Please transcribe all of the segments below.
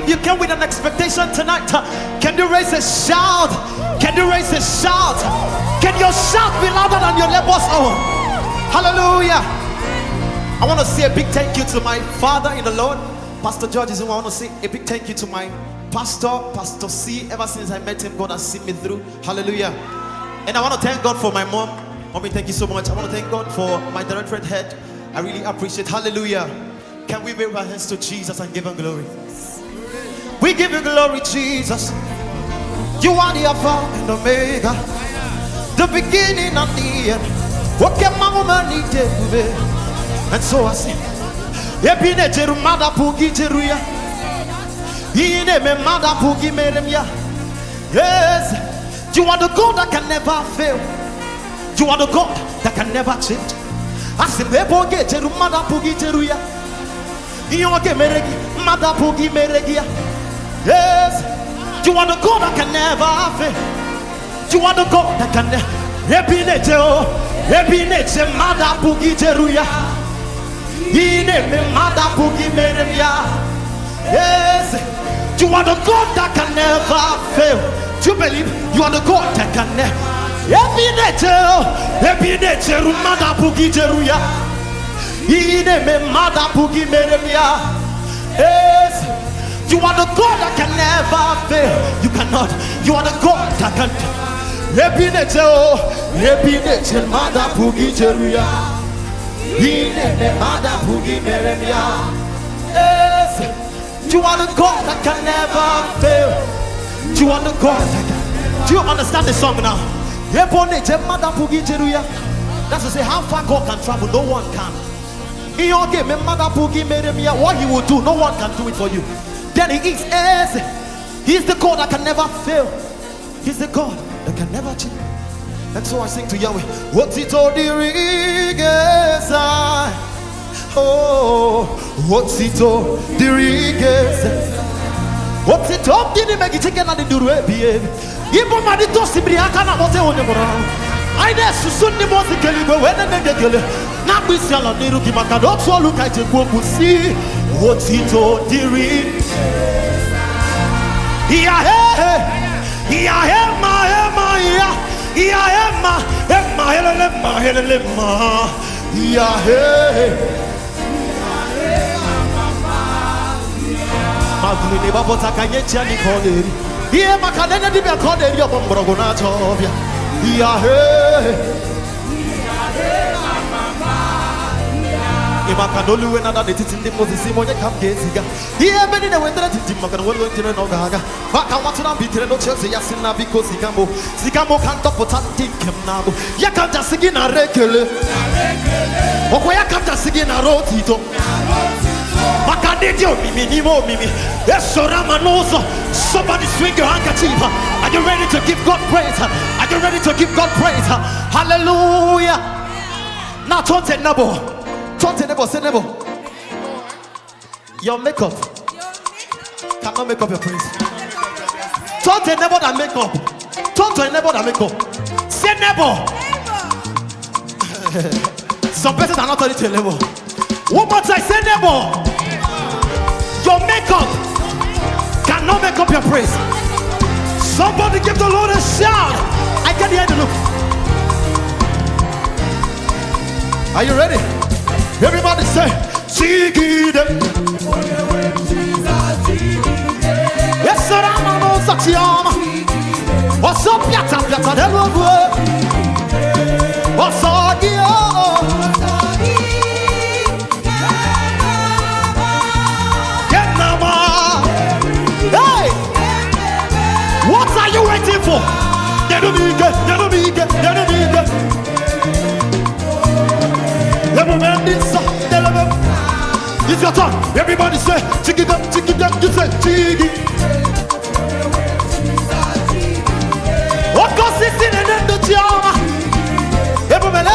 believe you came with an expectation tonight? Can you raise a shout? Can you raise a shout? Can your shout be louder than your neighbor's own? Hallelujah. I want to say a big thank you to my father in the Lord, Pastor George. I want to say a big thank you to my pastor, Pastor C. Ever since I met him, God has seen me through. Hallelujah. And I want to thank God for my mom. Mommy, thank you so much. I want to thank God for my directorate head. I really appreciate. Hallelujah. Can we wave our hands to Jesus and give him glory? We give you glory, Jesus. You are the Alpha and Omega, the beginning and the end. Okay, mama, need to. And so I say, Epine Jerumada Pugi Jeruya, Ine me Mada Pugi Meremia. Yes, you are the God that can never fail. You are the God that can never change. I say, Beboge Jerumada Pugi Jeruya, Ioge Meregi, Mada Pugi Meregia. Yes, you are the God that can never fail. You are the God that can never. Epine Mada Pugi Jeruya. Yes, you are the God that can never fail. Do you believe you are the God that can never? Yes, you are the God that can never fail. You cannot. You are the God that can. Yes, you are the God that can never fail. You are the God that can. Do you understand the song now? That's to say, how far God can travel, no one can. What he will do, no one can do it for you. Then he is. He's the God that can never fail. He's the God that can never change. And so I sing to Yahweh. What's it all the riggers? Oh, what's it all the riggers? What's it all the make it chicken and the durabi? Even my little Sibri, I cannot want to own them around. I guess to soon the most kill you when they get you. Now we sell on the rookie market. Also look at it, go see what's it all the riggers. Imakadolu when another did in the position when you come getting. Here, many the winter to Timaka, well, to know Gaga. But I want to be to no church, Yasina, because Sigamo can't top what I think him now. You can't just sing in a regular. Or where I can't just sing in a rotito. Macadillo, Mimi. Yes, so Ramanoso. Somebody swing your handkerchief. Are you ready to give God praise? Are you ready to give God praise? Hallelujah. Now, don't say no. Talk to neighbor, say neighbor. Your makeup cannot make up your praise. Talk to a neighbor that make up. Talk to a neighbor that make up. Say neighbor. Some persons are not talking to a neighbor. One more time, say neighbor. Your makeup cannot make up your praise. Somebody give the Lord a shout. I can hear the look. Are you ready? Everybody say, Sigide. Yes, sir, I'm on Sachiama. What's up, Piata, hello, what's up, Hey, what are you waiting for? It's your turn. Everybody say, chiggy them, you say, chiggy. What goes in the tiama? Everybody,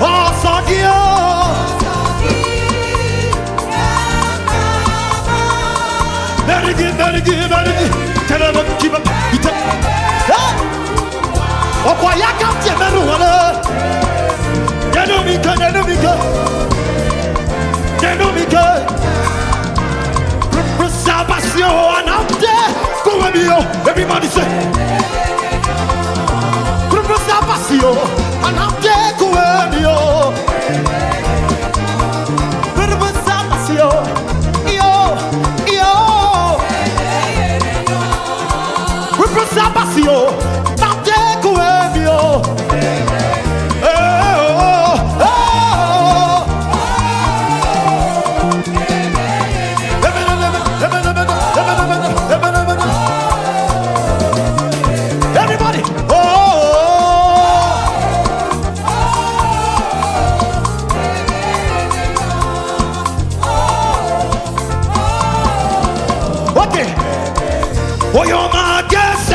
oh, Sadio. Very good. Tell them, keep up. Oh, boy, I can't tell everyone. They know me good. yo, and I'm there. Go with me, yo. Everybody say. Yo, and I'm there. Go with me, yo. Yo, yo, yo. Yo, I'm there. Go with me, yo. Oh, you're my guest.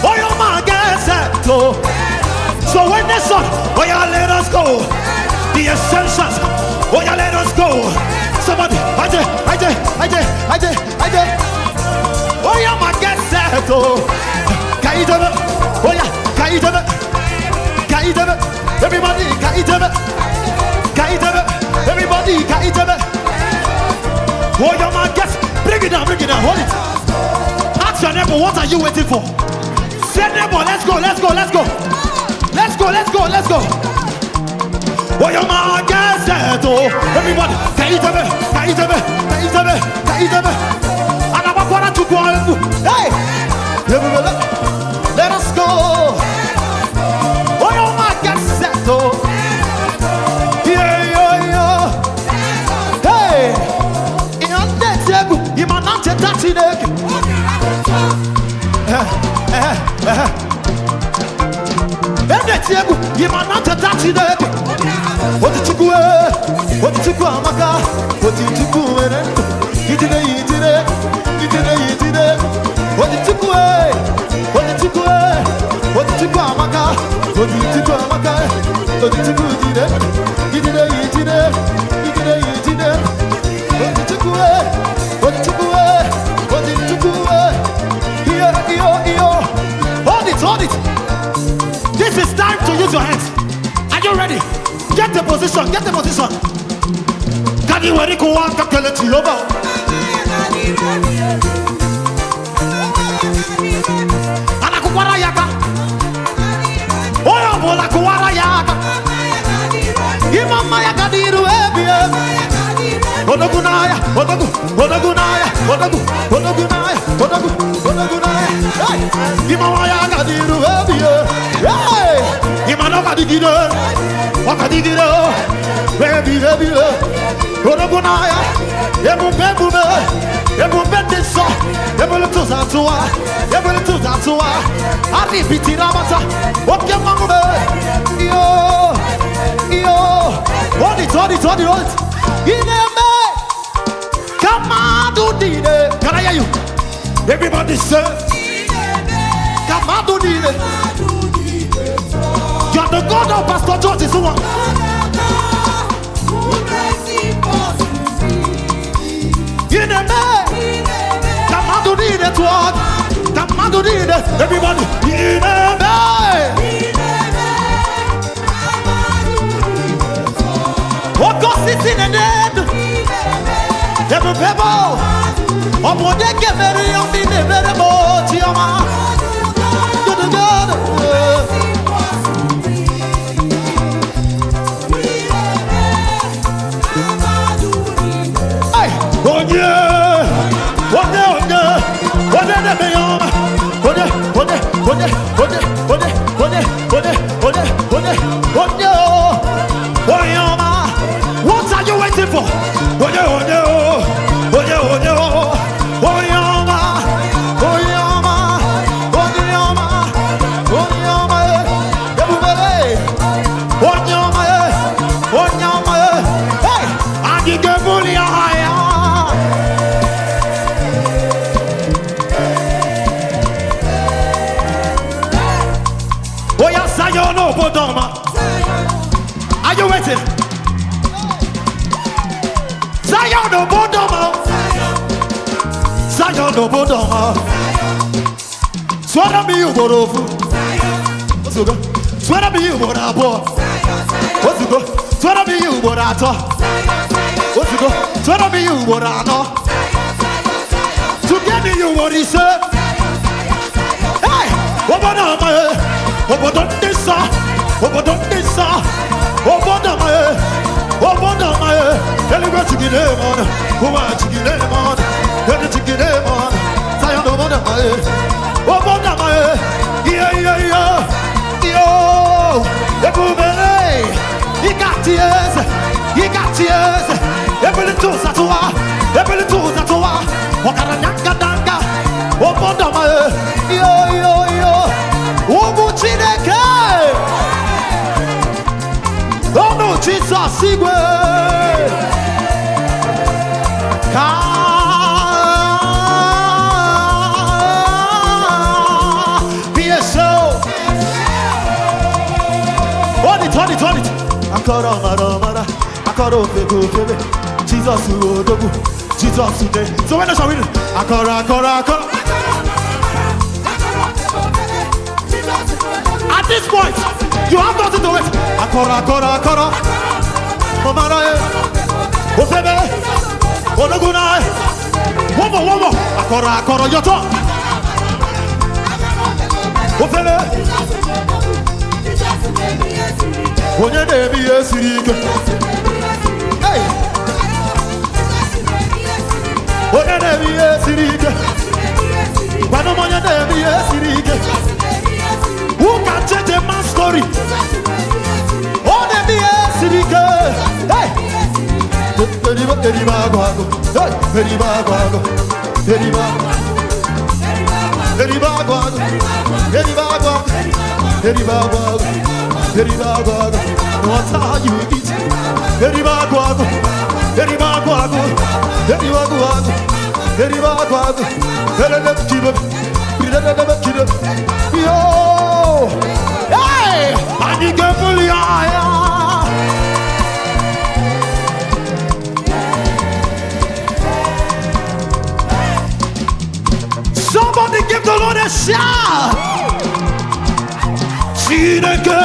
Oh, you're my guest. So when the sun, oh, yeah, let us go. The essentials, oh, yeah, let us go. Somebody, I did. Oh, you're my guest. Oh, yeah, everybody, everybody, oh, you're my guest. Bring it down, hold it. Ask your neighbor, what are you waiting for? Say neighbor, let's go. Oh, you're my guest. Oh, everybody, and I'm going to go. Hey, let us go. Oh, you're my guest. Oh, yeah. Hey. Hold it. This is time to use your hands. Are you ready? Get the position. Can you ready? Go on, Anakukwara yaka. Oya bola kuwara yaka. Imama yaka diru ebie. Odogunaya. Imama yaka diru ebie. Hey, imano kadigide. Wakadigide. Baby. Odogunaya. Ebube desa. Ebule tuzatua. Ari bitira bata. Oke mangube. Yo. Hold it. Ineme. Kamadu dine. Can I hear you? Everybody say. Kamadu dine. You're the God of Pastor George is one. Ineme. Kamadu dine to one. Kamadu dine. Everybody. Ineme. What goes in the net? Every people, I'm going to get very young in the very boat. What are you waiting for? Are you waiting? Zion no bodoma. Swara mi uborofu. Swara mi uborapo. Swara mi uborato. What's it go? Tell me you what I know. To get me you what he said. Hey, Obama, Obama, this, Obama, this, Obama, everybody to get him on. Who want to get him on? Ready to get him on. Say Obama, yeah. Yo, everybody, he got tears. Every little satua, every little satua. Wakaranga danga, Obama, yo, Obuchineke. Oh no, Jesus, Sigwe. PSO. Hold it. I call Jesus, Jesus today. So when I shall win, I call. At this point, you have nothing to it. I call. Mama, Ofebe, Onoguna, one more. I call. Your talk. Ofebe. When your name is hey, when your name is when your name is who can change a man's story? Oh, name is hey, what's how you eat? Yo, hey, I need to fully somebody give the Lord a shout. Sineke,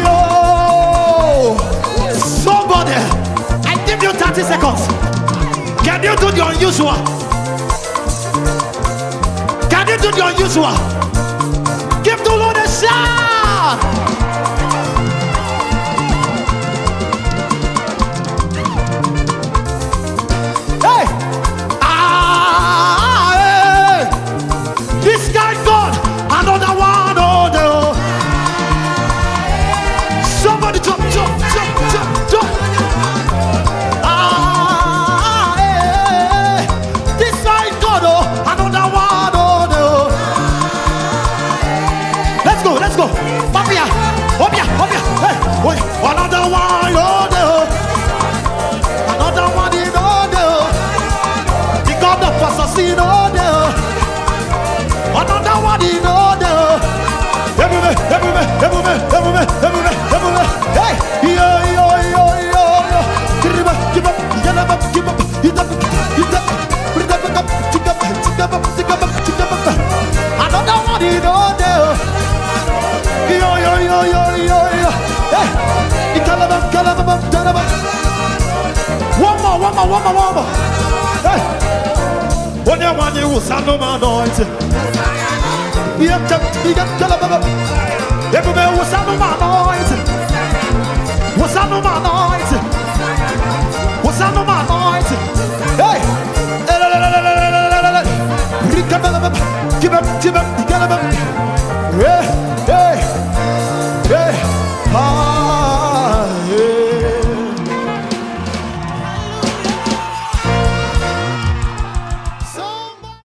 oh somebody, I give you 30 seconds. Can you do the unusual? Give the Lord a shout. Hey, this guy God, another one. Oh no! Somebody jump. This guy God, oh, another one. Oh no! Let's go. Papia, hey, wait, another one. Oh no! Another one in order. The God of assassin order. Another one in order. Everywhere. Hey, yo. Give up. Another one in order. Yo. Hey, Kalabam. One more. Hey, when you want you stand my anointing. You got Kalabam. Everybody was stand my anointing. Hey, give up.